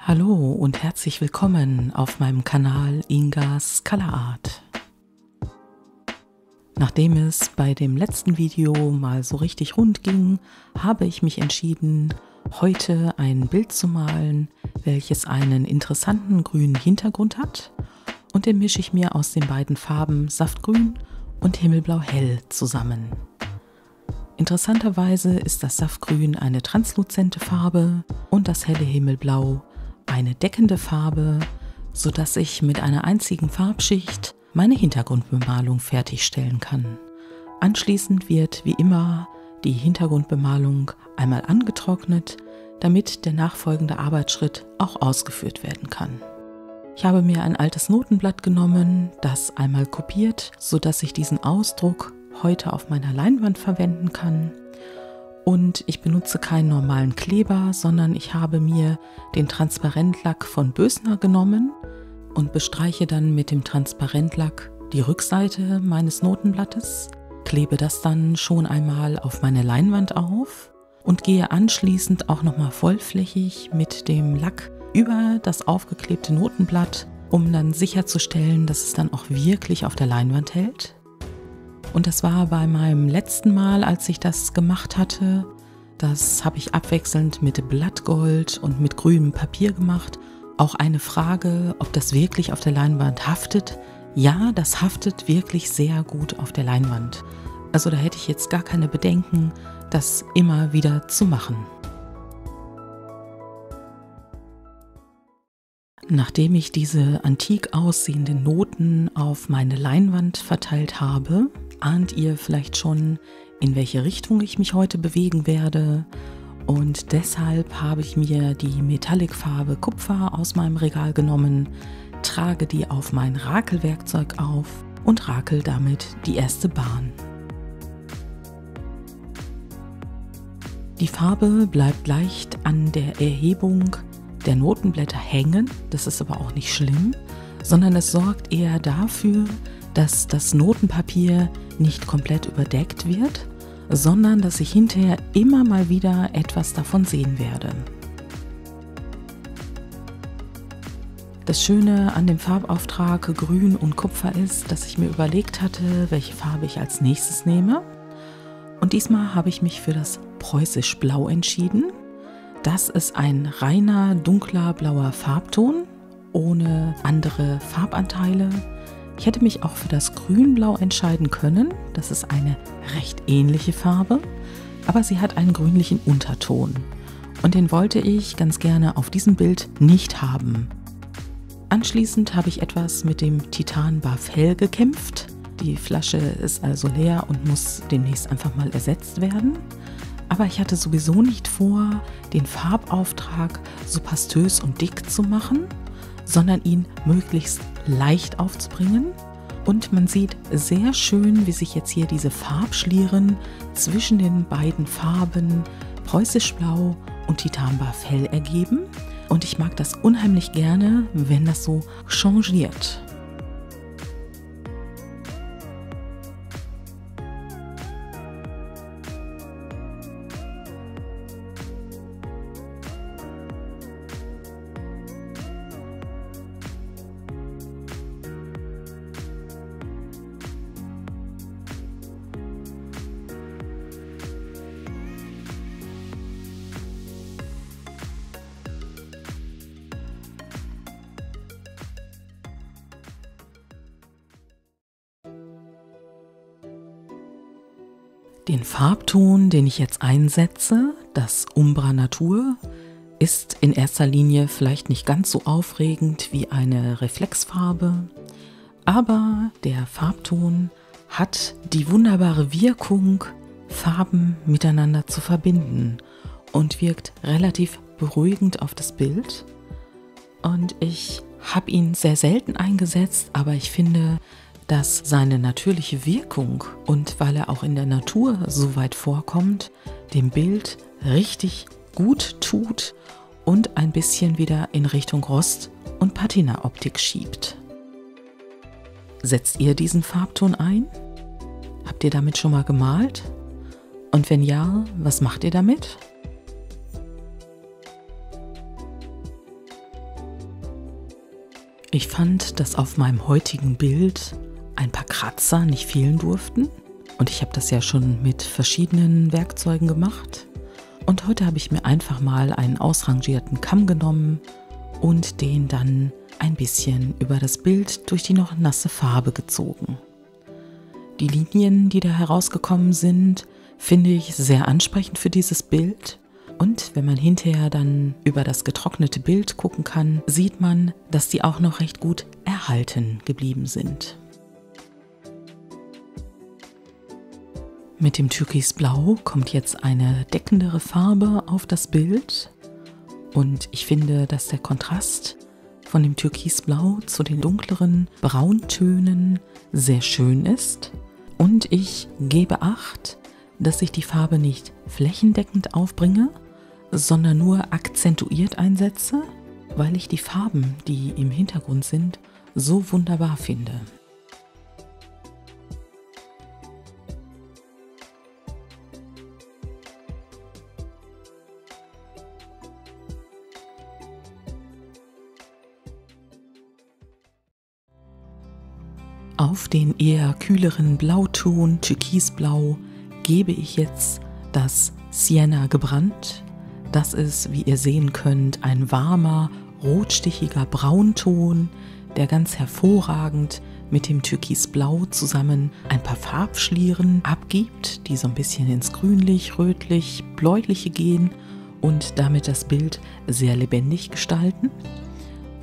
Hallo und herzlich willkommen auf meinem Kanal Ingas Color Art. Nachdem es bei dem letzten Video mal so richtig rund ging, habe ich mich entschieden, heute ein Bild zu malen, welches einen interessanten grünen Hintergrund hat, und den mische ich mir aus den beiden Farben Saftgrün und Himmelblau Hell zusammen. Interessanterweise ist das Saftgrün eine transluzente Farbe und das helle Himmelblau eine deckende Farbe, sodass ich mit einer einzigen Farbschicht meine Hintergrundbemalung fertigstellen kann. Anschließend wird wie immer die Hintergrundbemalung einmal angetrocknet, damit der nachfolgende Arbeitsschritt auch ausgeführt werden kann. Ich habe mir ein altes Notenblatt genommen, das einmal kopiert, sodass ich diesen Ausdruck heute auf meiner Leinwand verwenden kann. Und ich benutze keinen normalen Kleber, sondern ich habe mir den Transparentlack von Bösner genommen und bestreiche dann mit dem Transparentlack die Rückseite meines Notenblattes, klebe das dann schon einmal auf meine Leinwand auf und gehe anschließend auch nochmal vollflächig mit dem Lack über das aufgeklebte Notenblatt, um dann sicherzustellen, dass es dann auch wirklich auf der Leinwand hält. Und das war bei meinem letzten Mal, als ich das gemacht hatte. Das habe ich abwechselnd mit Blattgold und mit grünem Papier gemacht. Auch eine Frage, ob das wirklich auf der Leinwand haftet. Ja, das haftet wirklich sehr gut auf der Leinwand. Also da hätte ich jetzt gar keine Bedenken, das immer wieder zu machen. Nachdem ich diese antik aussehenden Noten auf meine Leinwand verteilt habe, ahnt ihr vielleicht schon, in welche Richtung ich mich heute bewegen werde, und deshalb habe ich mir die Metallic-Farbe Kupfer aus meinem Regal genommen, trage die auf mein Rakelwerkzeug auf und rakel damit die erste Bahn. Die Farbe bleibt leicht an der Erhebung der Notenblätter hängen, das ist aber auch nicht schlimm, sondern es sorgt eher dafür, dass das Notenpapier nicht komplett überdeckt wird, sondern dass ich hinterher immer mal wieder etwas davon sehen werde. Das Schöne an dem Farbauftrag Grün und Kupfer ist, dass ich mir überlegt hatte, welche Farbe ich als nächstes nehme. Und diesmal habe ich mich für das Preußisch Blau entschieden. Das ist ein reiner dunkler blauer Farbton, ohne andere Farbanteile. Ich hätte mich auch für das Grünblau entscheiden können. Das ist eine recht ähnliche Farbe, aber sie hat einen grünlichen Unterton. Und den wollte ich ganz gerne auf diesem Bild nicht haben. Anschließend habe ich etwas mit dem Titan Buff Hell gekämpft. Die Flasche ist also leer und muss demnächst einfach mal ersetzt werden. Aber ich hatte sowieso nicht vor, den Farbauftrag so pastös und dick zu machen, sondern ihn möglichst leicht aufzubringen. Und man sieht sehr schön, wie sich jetzt hier diese Farbschlieren zwischen den beiden Farben Preußisch Blau und Titan Buff Hell ergeben. Und ich mag das unheimlich gerne, wenn das so changiert. Den Farbton, den ich jetzt einsetze, das Umbra Natur, ist in erster Linie vielleicht nicht ganz so aufregend wie eine Reflexfarbe, aber der Farbton hat die wunderbare Wirkung, Farben miteinander zu verbinden und wirkt relativ beruhigend auf das Bild. Und ich habe ihn sehr selten eingesetzt, aber ich finde, dass seine natürliche Wirkung und weil er auch in der Natur so weit vorkommt, dem Bild richtig gut tut und ein bisschen wieder in Richtung Rost- und Patina-Optik schiebt. Setzt ihr diesen Farbton ein? Habt ihr damit schon mal gemalt? Und wenn ja, was macht ihr damit? Ich fand, dass auf meinem heutigen Bild ein paar Kratzer nicht fehlen durften. Und ich habe das ja schon mit verschiedenen Werkzeugen gemacht. Und heute habe ich mir einfach mal einen ausrangierten Kamm genommen und den dann ein bisschen über das Bild durch die noch nasse Farbe gezogen. Die Linien, die da herausgekommen sind, finde ich sehr ansprechend für dieses Bild. Und wenn man hinterher dann über das getrocknete Bild gucken kann, sieht man, dass die auch noch recht gut erhalten geblieben sind. Mit dem Türkisblau kommt jetzt eine deckendere Farbe auf das Bild. Und ich finde, dass der Kontrast von dem Türkisblau zu den dunkleren Brauntönen sehr schön ist. Und ich gebe Acht, dass ich die Farbe nicht flächendeckend aufbringe, sondern nur akzentuiert einsetze, weil ich die Farben, die im Hintergrund sind, so wunderbar finde. Auf den eher kühleren Blauton, Türkisblau, gebe ich jetzt das Sienna gebrannt. Das ist, wie ihr sehen könnt, ein warmer, rotstichiger Braunton, der ganz hervorragend mit dem Türkisblau zusammen ein paar Farbschlieren abgibt, die so ein bisschen ins Grünlich, Rötlich, Bläuliche gehen und damit das Bild sehr lebendig gestalten.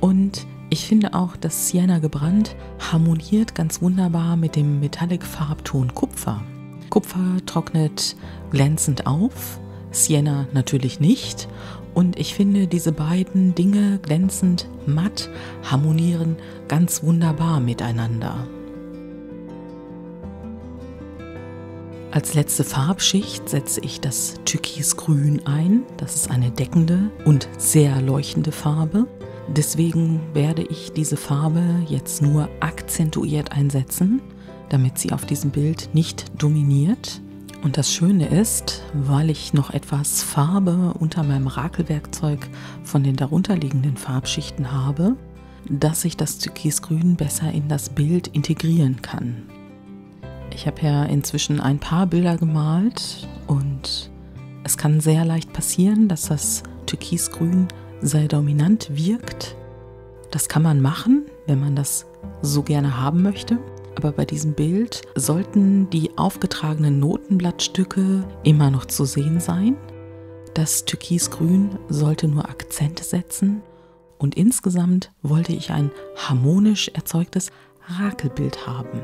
Und ich finde auch, dass Sienna gebrannt harmoniert ganz wunderbar mit dem Metallic-Farbton Kupfer. Kupfer trocknet glänzend auf, Sienna natürlich nicht. Und ich finde, diese beiden Dinge, glänzend, matt, harmonieren ganz wunderbar miteinander. Als letzte Farbschicht setze ich das Türkisgrün ein. Das ist eine deckende und sehr leuchtende Farbe. Deswegen werde ich diese Farbe jetzt nur akzentuiert einsetzen, damit sie auf diesem Bild nicht dominiert. Und das Schöne ist, weil ich noch etwas Farbe unter meinem Rakelwerkzeug von den darunterliegenden Farbschichten habe, dass ich das Türkisgrün besser in das Bild integrieren kann. Ich habe ja inzwischen ein paar Bilder gemalt und es kann sehr leicht passieren, dass das Türkisgrün sehr dominant wirkt. Das kann man machen, wenn man das so gerne haben möchte. Aber bei diesem Bild sollten die aufgetragenen Notenblattstücke immer noch zu sehen sein. Das Türkisgrün sollte nur Akzente setzen und insgesamt wollte ich ein harmonisch erzeugtes Rakelbild haben.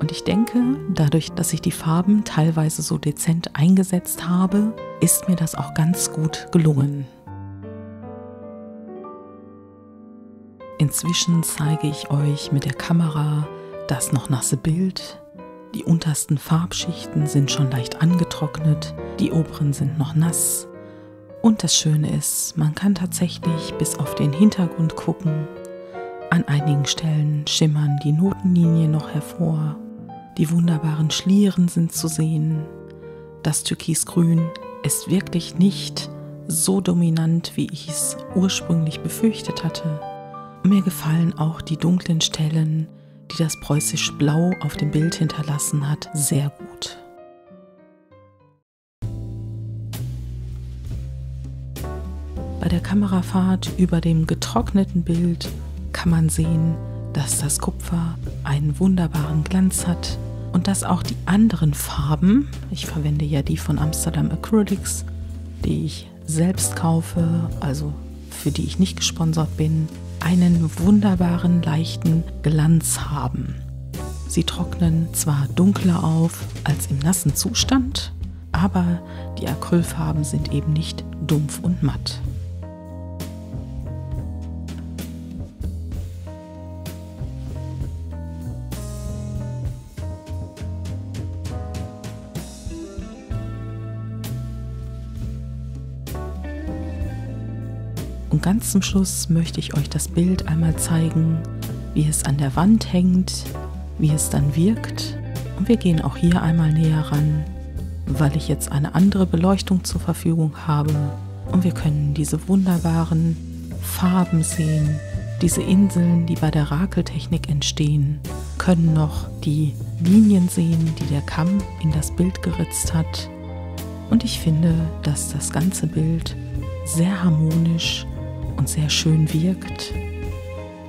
Und ich denke, dadurch, dass ich die Farben teilweise so dezent eingesetzt habe, ist mir das auch ganz gut gelungen. Inzwischen zeige ich euch mit der Kamera das noch nasse Bild. Die untersten Farbschichten sind schon leicht angetrocknet, die oberen sind noch nass. Und das Schöne ist, man kann tatsächlich bis auf den Hintergrund gucken. An einigen Stellen schimmern die Notenlinien noch hervor. Die wunderbaren Schlieren sind zu sehen. Das Türkisgrün ist wirklich nicht so dominant, wie ich es ursprünglich befürchtet hatte. Mir gefallen auch die dunklen Stellen, die das preußische Blau auf dem Bild hinterlassen hat, sehr gut. Bei der Kamerafahrt über dem getrockneten Bild kann man sehen, dass das Kupfer einen wunderbaren Glanz hat und dass auch die anderen Farben, ich verwende ja die von Amsterdam Acrylics, die ich selbst kaufe, also für die ich nicht gesponsert bin, einen wunderbaren, leichten Glanz haben. Sie trocknen zwar dunkler auf als im nassen Zustand, aber die Acrylfarben sind eben nicht dumpf und matt. Und ganz zum Schluss möchte ich euch das Bild einmal zeigen, wie es an der Wand hängt, wie es dann wirkt. Und wir gehen auch hier einmal näher ran, weil ich jetzt eine andere Beleuchtung zur Verfügung habe. Und wir können diese wunderbaren Farben sehen, diese Inseln, die bei der Rakeltechnik entstehen, können noch die Linien sehen, die der Kamm in das Bild geritzt hat. Und ich finde, dass das ganze Bild sehr harmonisch und sehr schön wirkt.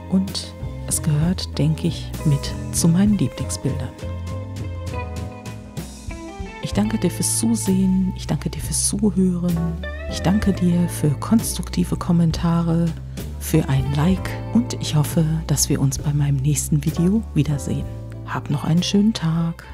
Und es gehört, denke ich, mit zu meinen Lieblingsbildern. Ich danke dir fürs Zusehen, ich danke dir fürs Zuhören, ich danke dir für konstruktive Kommentare, für ein Like und ich hoffe, dass wir uns bei meinem nächsten Video wiedersehen. Hab noch einen schönen Tag.